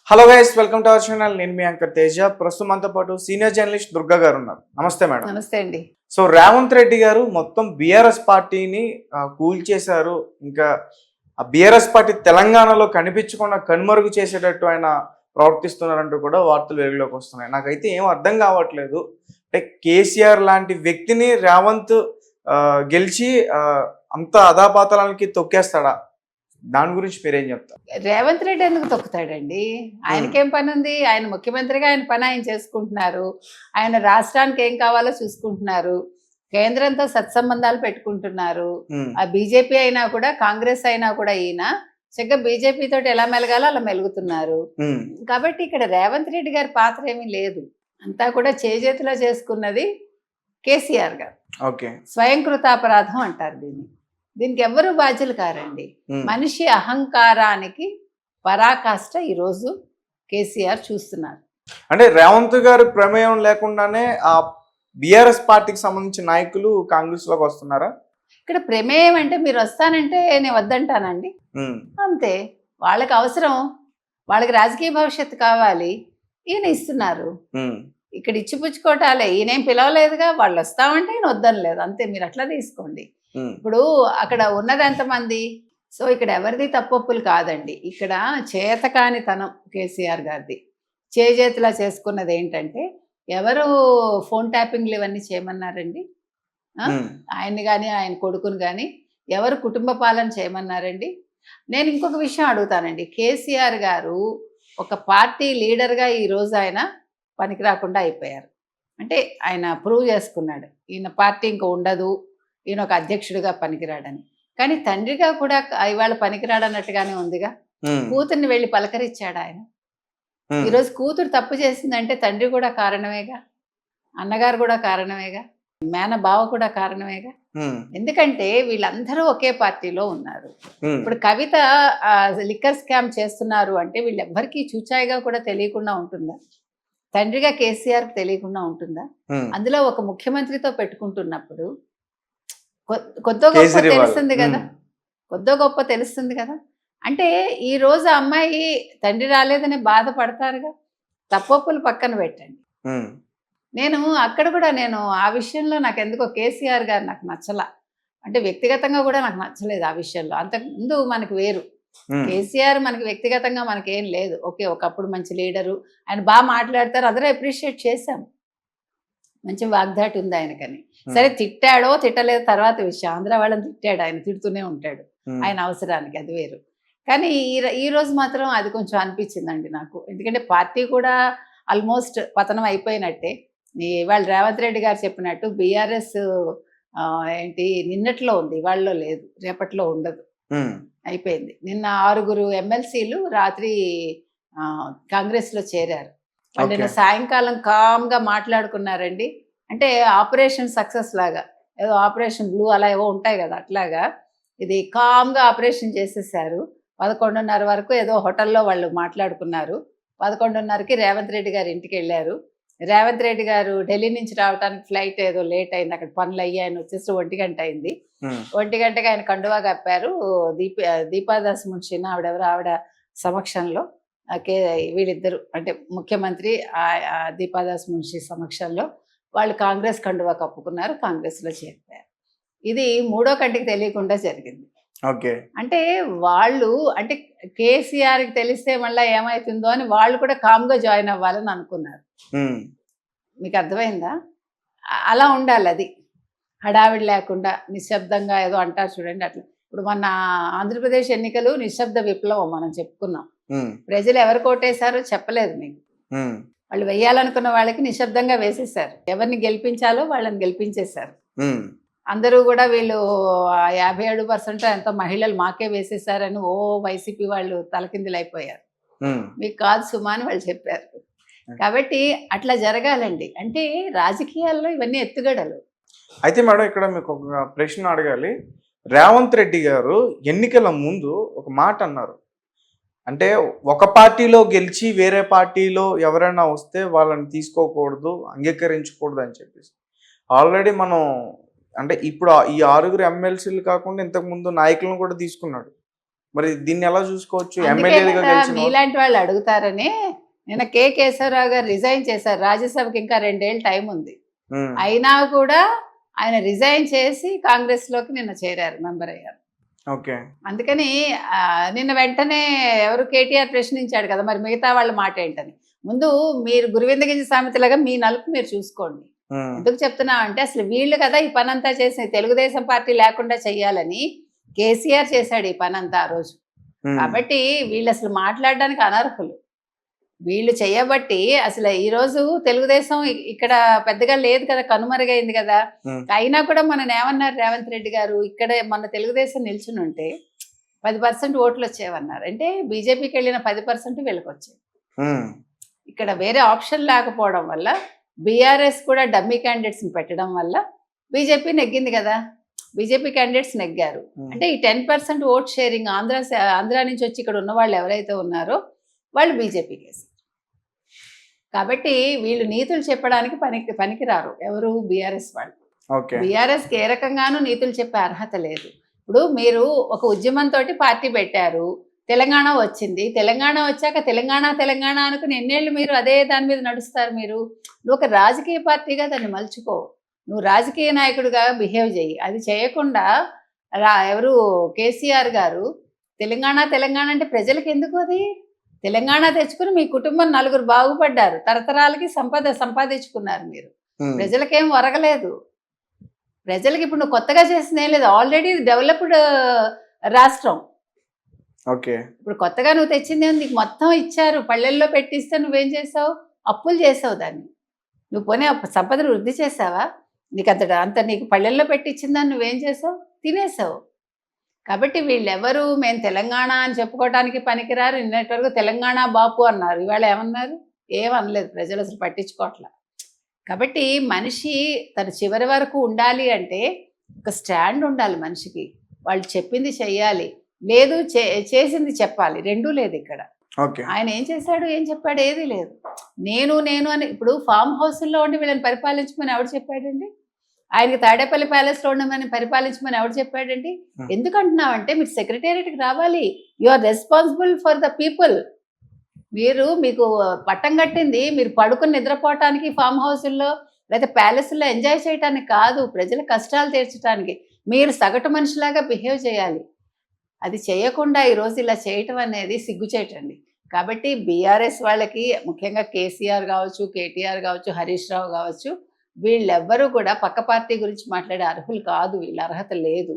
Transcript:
Hello guys, welcome to our channel. నేను మీ anchor Teja. ప్రస్తుతం మనతో పాటు సీనియర్ జర్నలిస్ట్ దుర్గా గారు ఉన్నారు. నమస్తే మేడం. నమస్తే అండి. సో రేవంత్ రెడ్డి గారు మొత్తం బీఆర్ఎస్ పార్టీని కూల్చేశారు. ఇంకా ఆ బీఆర్ఎస్ పార్టీ తెలంగాణలో కనిపించకుండా కనుమరుగు చేసేటట్టు ఆయన ప్రవర్తిస్తున్నారంటూ కూడా వార్తలు వెలుగులోకి వస్తున్నాయి. నాకైతే ఏం అర్థం కావట్లేదు. అంటే కేసీఆర్ లాంటి వ్యక్తిని రేవంత్ గెలిచి అంత అధాపాతాలకి తొక్కేస్తాడా? దాని గురించి మీరేం చెప్తారు? రేవంత్ రెడ్డి ఎందుకు తొక్కుతాడండి? ఆయనకేం పని ఉంది? ఆయన ముఖ్యమంత్రిగా ఆయన పని ఆయన చేసుకుంటున్నారు. ఆయన రాష్ట్రానికి ఏం కావాలో చూసుకుంటున్నారు. కేంద్రంతో సత్సంబంధాలు పెట్టుకుంటున్నారు. ఆ బీజేపీ అయినా కూడా కాంగ్రెస్ అయినా కూడా ఈయన చక్కగా బీజేపీ తోటి ఎలా మెలగాలో అలా మెలుగుతున్నారు. కాబట్టి ఇక్కడ రేవంత్ రెడ్డి గారి పాత్ర ఏమీ లేదు. అంతా కూడా చేజేతిలో చేసుకున్నది కేసీఆర్ గారు. స్వయం కృతాపరాధం అంటారు దీనికి ఎవరు బాధ్యులు కారండి. మనిషి అహంకారానికి పరాకాష్ట ఈరోజు కేసీఆర్ చూస్తున్నారు. అంటే రేవంత్ గారి ప్రమేయం లేకుండానే ఆ బీఆర్ఎస్ పార్టీకి సంబంధించిన నాయకులు కాంగ్రెస్ లోకి వస్తున్నారా? ఇక్కడ ప్రమేయం అంటే మీరు వస్తానంటే నేను వద్దంటానండి, అంతే. వాళ్ళకి అవసరం, వాళ్ళకి రాజకీయ భవిష్యత్తు కావాలి, ఈయన ఇస్తున్నారు. ఇక్కడ ఇచ్చిపుచ్చుకోవటాలే, ఈయనేం పిలవలేదుగా, వాళ్ళు వస్తామంటే ఈయన వద్దనలేదు, అంతే. మీరు అట్లా తీసుకోండి. ఇప్పుడు అక్కడ ఉన్నది ఎంతమంది? సో ఇక్కడ ఎవరిది తప్పొప్పులు కాదండి. ఇక్కడ చేతకానితనం కేసీఆర్ గారిది. చేజేతిలా చేసుకున్నది ఏంటంటే, ఎవరు ఫోన్ ట్యాపింగ్లు ఇవన్నీ చేయమన్నారండి? ఆయన్ని కానీ ఆయన కొడుకుని కానీ ఎవరు కుటుంబ పాలన చేయమన్నారండి? నేను ఇంకొక విషయం అడుగుతానండి. కేసీఆర్ గారు ఒక పార్టీ లీడర్గా ఈరోజు ఆయన పనికి రాకుండా అయిపోయారు. అంటే ఆయన ప్రూవ్ చేసుకున్నాడు, ఈయన పార్టీ ఇంకా ఉండదు, ఈయన ఒక అధ్యక్షుడిగా పనికిరాడని. కానీ తండ్రిగా కూడా ఇవాళ పనికిరాడన్నట్టుగానే ఉందిగా. కూతుర్ని వెళ్ళి పలకరించాడు ఆయన. ఈరోజు కూతురు తప్పు చేసిందంటే తండ్రి కూడా కారణమేగా, అన్నగారు కూడా కారణమేగా, మేన బావ కూడా కారణమేగా. ఎందుకంటే వీళ్ళందరూ ఒకే పార్టీలో ఉన్నారు. ఇప్పుడు కవిత లిక్కర్ స్కామ్ చేస్తున్నారు అంటే వీళ్ళెవ్వరికీ చూచాయిగా కూడా తెలియకుండా ఉంటుందా? తండ్రిగా కేసీఆర్కి తెలియకుండా ఉంటుందా? అందులో ఒక ముఖ్యమంత్రితో పెట్టుకుంటున్నప్పుడు కొద్దో గొప్ప తెలుస్తుంది కదా, కొద్దో గొప్ప తెలుస్తుంది కదా. అంటే ఈ రోజు అమ్మాయి తండ్రి రాలేదని బాధపడతారుగా. తప్పొప్పులు పక్కన పెట్టండి. నేను అక్కడ కూడా ఆ విషయంలో నాకు ఎందుకో కేసీఆర్ గారు నాకు నచ్చలా. అంటే వ్యక్తిగతంగా కూడా నాకు నచ్చలేదు ఆ విషయంలో. అంతకుముందు మనకు వేరు. కేసీఆర్ మనకి వ్యక్తిగతంగా మనకేం లేదు. ఓకే, ఒకప్పుడు మంచి లీడరు, ఆయన బాగా మాట్లాడతారు, అందరూ అప్రిషియేట్ చేశాం. మంచి వాగ్దాటి ఉంది ఆయనకని. సరే, తిట్టాడో తిట్టలేదు తర్వాత విషయం. ఆంధ్ర వాళ్ళని తిట్టాడు, ఆయన తిడుతూనే ఉంటాడు ఆయన అవసరానికి, అది వేరు. కానీ ఈ రోజు మాత్రం అది కొంచెం అనిపించిందండి నాకు. ఎందుకంటే పార్టీ కూడా ఆల్మోస్ట్ పతనం అయిపోయినట్టే. ఇవాళ రేవంత్ రెడ్డి గారు చెప్పినట్టు బీఆర్ఎస్ నిన్నట్లో ఉంది, ఇవాళలో లేదు, రేపట్లో ఉండదు, అయిపోయింది. నిన్న 6 ఎమ్మెల్సీలు రాత్రి కాంగ్రెస్లో చేరారు. వాళ్ళు నిన్న సాయంకాలం కామ్గా మాట్లాడుకున్నారండి. అంటే ఆపరేషన్ సక్సెస్ లాగా, ఏదో ఆపరేషన్ బ్లూ అలా ఏవో ఉంటాయి కదా, అట్లాగా ఇది కామ్గా ఆపరేషన్ చేసేసారు. 11:30 వరకు ఏదో హోటల్లో వాళ్ళు మాట్లాడుకున్నారు. 11:30కి రేవంత్ రెడ్డి గారు ఇంటికి వెళ్ళారు. రేవంత్ రెడ్డి గారు ఢిల్లీ నుంచి రావడానికి ఫ్లైట్ ఏదో లేట్ అయింది, అక్కడ పనులు అయ్యి ఆయన వచ్చేసి 1 గంట అయింది. 1 గంటకి ఆయన కండువా కప్పారు. దీపాదాస్ మున్షి ఆవిడ సమక్షంలో వీళ్ళిద్దరు, అంటే ముఖ్యమంత్రి దీపాదాస్ మున్షి సమక్షంలో వాళ్ళు కాంగ్రెస్ కండువా కప్పుకున్నారు, కాంగ్రెస్లో చేరిపోయారు. ఇది 3వ కంటికి తెలియకుండా జరిగింది. అంటే వాళ్ళు, అంటే కేసీఆర్కి తెలిస్తే మళ్ళీ ఏమవుతుందో అని వాళ్ళు కూడా కామ్గా జాయిన్ అవ్వాలని అనుకున్నారు. మీకు అర్థమైందా? అలా ఉండాలి, అది హడావిడి లేకుండా నిశ్శబ్దంగా ఏదో అంటారు చూడండి, అట్లా. ఇప్పుడు మన ఆంధ్రప్రదేశ్ ఎన్నికలు నిశ్శబ్ద విప్లవం మనం చెప్పుకున్నాం. ప్రజలు ఎవరు కోటేశారో చెప్పలేదు మీకు. వాళ్ళు వేయాలనుకున్న వాళ్ళకి నిశ్శబ్దంగా వేసేసారు. ఎవరిని గెలిపించాలో వాళ్ళని గెలిపించేశారు. అందరూ కూడా వీళ్ళు 57% ఎంతో మహిళలు మాకే వేసేసారని వైసీపీ వాళ్ళు తలకిందులు అయిపోయారు. మీకు కాదు సుమా అని వాళ్ళు చెప్పారు. కాబట్టి అట్లా జరగాలండి. అంటే రాజకీయాల్లో ఇవన్నీ ఎత్తుగడలు. అయితే మేడం, ఇక్కడ మీకు ఒక ప్రశ్న అడగాలి. రేవంత్ రెడ్డి గారు ఎన్నికల ముందు ఒక మాట అన్నారు. అంటే ఒక పార్టీలో గెలిచి వేరే పార్టీలో ఎవరైనా వస్తే వాళ్ళని తీసుకోకూడదు, అంగీకరించకూడదు అని చెప్పేసి. ఆల్రెడీ మనం అంటే ఇప్పుడు ఈ 6 ఎమ్మెల్సీలు కాకుండా ఇంతకుముందు నాయకులను కూడా తీసుకున్నాడు. మరి దీన్ని ఎలా చూసుకోవచ్చు? అందుకే ఎమ్మెల్యేగా కదా గెలిచిన మీలాంటి వాళ్ళు అడుగుతారని నిన్న కేశవరావు గారు రిజైన్ చేశారు. రాజ్యసభకి ఇంకా 2 ఏళ్ళు టైం ఉంది. ఉమ్, అయినా కూడా ఆయన రిజైన్ చేసి కాంగ్రెస్ లోకి నిన్న చేరారు, మెంబర్ అయ్యారు. ఓకే. అందుకని నిన్న వెంటనే ఎవరు కేటీఆర్ ప్రశ్నించాడు కదా, మరి మిగతా వాళ్ళ మాట ఏంటని. ముందు మీరు గురువిందగింజ సామెతలాగా మీ నలుపు మీరు చూసుకోండి. ఉమ్, ఎందుకు చెప్తున్నా అంటే అసలు వీళ్ళు కదా ఈ పనంతా చేసి తెలుగుదేశం పార్టీ లేకుండా చెయ్యాలని కేసీఆర్ చేశాడు ఈ పనంతా ఆ రోజు. ఉమ్, కాబట్టి వీళ్ళు అసలు మాట్లాడడానికి అనర్హులు. వీళ్ళు చేయబట్టి అసలు ఈ రోజు తెలుగుదేశం ఇక్కడ పెద్దగా లేదు కదా, కనుమరుగైంది కదా. ఉమ్, అయినా కూడా మనం ఏమన్నారు రేవంత్ రెడ్డి గారు, ఇక్కడ మన తెలుగుదేశం నిల్చుని ఉంటే 10% ఓట్లు వచ్చేవన్నారు. అంటే బీజేపీకి వెళ్ళిన 10% వీళ్ళకి వచ్చాయి. ఉమ్, ఇక్కడ వేరే ఆప్షన్ లేకపోవడం వల్ల బీఆర్ఎస్ కూడా డమ్మీ క్యాండిడేట్స్ని పెట్టడం వల్ల బీజేపీ నెగ్గింది కదా. BJP candidates నెగ్గారు. ఉమ్, అంటే ఈ 10% ఓట్ షేరింగ్ ఆంధ్ర నుంచి వచ్చి ఇక్కడ ఉన్న వాళ్ళు ఎవరైతే ఉన్నారో వాళ్ళు బీజేపీకి వేశారు. కాబట్టి వీళ్ళు నీతులు చెప్పడానికి పనికిరారు ఎవరు, బీఆర్ఎస్ వాళ్ళు. ఓకే. బీఆర్ఎస్కి ఏ రకంగానూ నీతులు చెప్పే అర్హత లేదు. ఇప్పుడు మీరు ఒక ఉద్యమంతో పార్టీ పెట్టారు, తెలంగాణ వచ్చింది. తెలంగాణ వచ్చాక తెలంగాణ అనుకుని ఎన్నేళ్ళు మీరు అదే దాని మీద నడుస్తారు. మీరు నువ్వు ఒక రాజకీయ పార్టీగా దాన్ని మలుచుకో, నువ్వు రాజకీయ నాయకుడిగా బిహేవ్ చెయ్యి. అది చేయకుండా ఎవరు కేసీఆర్ గారు తెలంగాణ అంటే ప్రజలకు ఎందుకు? అది తెలంగాణ తెచ్చుకుని మీ కుటుంబం 4 బాగుపడ్డారు, తరతరాలకి సంపాదించుకున్నారు మీరు. ఉమ్, ప్రజలకేం ఒరగలేదు. ప్రజలకి ఇప్పుడు నువ్వు కొత్తగా చేసింది ఏం లేదు, ఆల్రెడీ డెవలప్డ్ రాష్ట్రం. ఓకే. ఇప్పుడు కొత్తగా నువ్వు తెచ్చింది నీకు మొత్తం ఇచ్చారు, పల్లెల్లో పెట్టిస్తే నువ్వేం చేసావు? అప్పులు చేసావు దాన్ని. నువ్వు పోనీ సంపదను వృద్ధి చేసావా? నీకు అంత నీకు పల్లెల్లో పెట్టించిందని నువ్వేం చేసావు? తినేసావు. కాబట్టి వీళ్ళెవరు మేము తెలంగాణ అని చెప్పుకోవడానికి పనికిరారు. నిన్నటి వరకు తెలంగాణ బాపు అన్నారు, ఇవాళ ఏమన్నారు? ఏమనలేదు. ప్రజలు అసలు పట్టించుకోవట్లా. కాబట్టి మనిషి తన చివరి వరకు ఉండాలి అంటే ఒక స్టాండ్ ఉండాలి మనిషికి. వాళ్ళు చెప్పింది చెయ్యాలి, లేదు చేసింది చెప్పాలి. రెండూ లేదు ఇక్కడ. ఓకే. ఆయన ఏం చేశాడు, ఏం చెప్పాడు? ఏది లేదు. నేను అని ఇప్పుడు ఫామ్ హౌస్లో ఉండి వీళ్ళని పరిపాలించమని ఎవడు చెప్పాడండి? ఆయనకి తాడేపల్లి ప్యాలెస్లో ఉండమని పరిపాలించమని ఎవడు చెప్పాడండి? ఎందుకంటున్నావంటే మీరు సెక్రటేరియట్కి రావాలి. You are responsible for the people. మీకు పట్టం కట్టింది మీరు పడుకుని నిద్రపోవటానికి ఫామ్ హౌస్ల్లో లేదా ప్యాలెస్లో ఎంజాయ్ చేయడానికి కాదు, ప్రజల కష్టాలు తీర్చడానికి. మీరు సగటు మనిషిలాగా బిహేవ్ చేయాలి. అది చేయకుండా ఈరోజు ఇలా చేయటం అనేది సిగ్గుచేటండి. కాబట్టి బీఆర్ఎస్ వాళ్ళకి, ముఖ్యంగా కేసీఆర్ కావచ్చు, కేటీఆర్ కావచ్చు, హరీష్ రావు కావచ్చు, వీళ్ళెవ్వరూ కూడా పక్క పార్టీ గురించి మాట్లాడే అర్హులు కాదు. వీళ్ళ అర్హత లేదు.